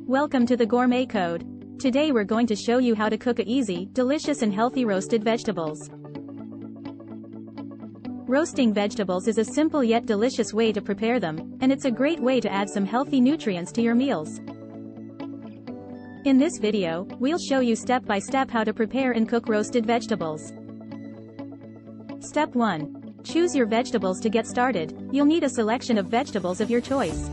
Welcome to the Gourmet Code. Today we're going to show you how to cook easy, delicious and healthy roasted vegetables. Roasting vegetables is a simple yet delicious way to prepare them, and it's a great way to add some healthy nutrients to your meals. In this video, we'll show you step by step how to prepare and cook roasted vegetables. Step 1. Choose your vegetables. To get started, you'll need a selection of vegetables of your choice.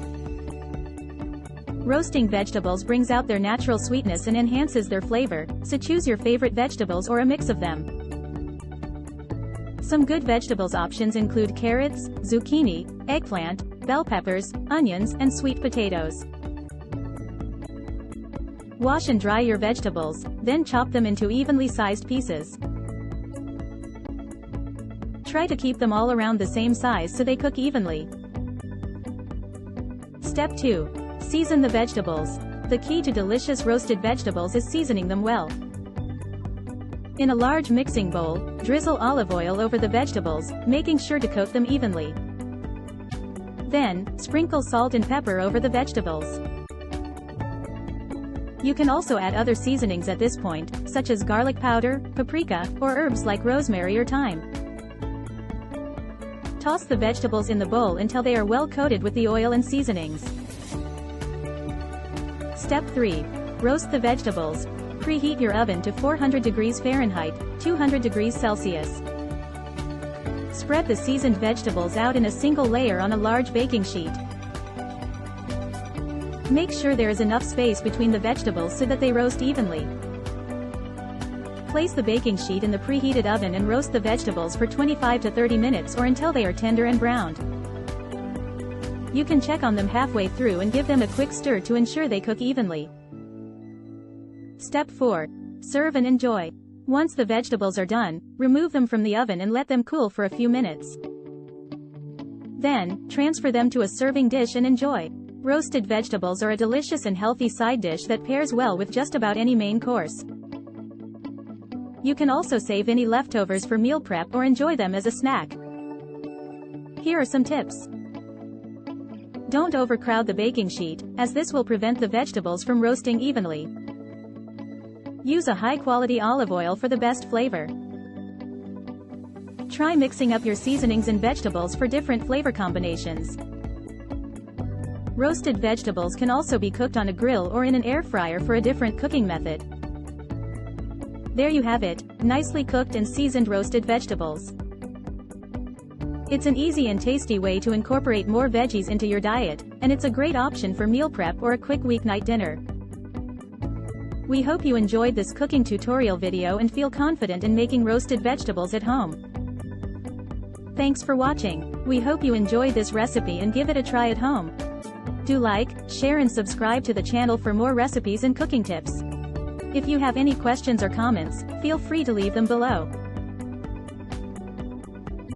Roasting vegetables brings out their natural sweetness and enhances their flavor, so choose your favorite vegetables or a mix of them. Some good vegetables options include carrots, zucchini, eggplant, bell peppers, onions, and sweet potatoes. Wash and dry your vegetables, then chop them into evenly sized pieces. Try to keep them all around the same size so they cook evenly. Step 2. Season the vegetables. The key to delicious roasted vegetables is seasoning them well. In a large mixing bowl, drizzle olive oil over the vegetables, making sure to coat them evenly. Then, sprinkle salt and pepper over the vegetables. You can also add other seasonings at this point, such as garlic powder, paprika, or herbs like rosemary or thyme. Toss the vegetables in the bowl until they are well coated with the oil and seasonings. Step 3. Roast the vegetables. Preheat your oven to 400 degrees Fahrenheit, 200 degrees Celsius. Spread the seasoned vegetables out in a single layer on a large baking sheet. Make sure there is enough space between the vegetables so that they roast evenly. Place the baking sheet in the preheated oven and roast the vegetables for 25 to 30 minutes or until they are tender and browned. You can check on them halfway through and give them a quick stir to ensure they cook evenly. Step 4. Serve and enjoy. Once the vegetables are done, remove them from the oven and let them cool for a few minutes. Then, transfer them to a serving dish and enjoy. Roasted vegetables are a delicious and healthy side dish that pairs well with just about any main course. You can also save any leftovers for meal prep or enjoy them as a snack. Here are some tips. Don't overcrowd the baking sheet, as this will prevent the vegetables from roasting evenly. Use a high-quality olive oil for the best flavor. Try mixing up your seasonings and vegetables for different flavor combinations. Roasted vegetables can also be cooked on a grill or in an air fryer for a different cooking method. There you have it, nicely cooked and seasoned roasted vegetables. It's an easy and tasty way to incorporate more veggies into your diet, and it's a great option for meal prep or a quick weeknight dinner. We hope you enjoyed this cooking tutorial video and feel confident in making roasted vegetables at home. Thanks for watching. We hope you enjoyed this recipe and give it a try at home. Do like, share and subscribe to the channel for more recipes and cooking tips. If you have any questions or comments, feel free to leave them below.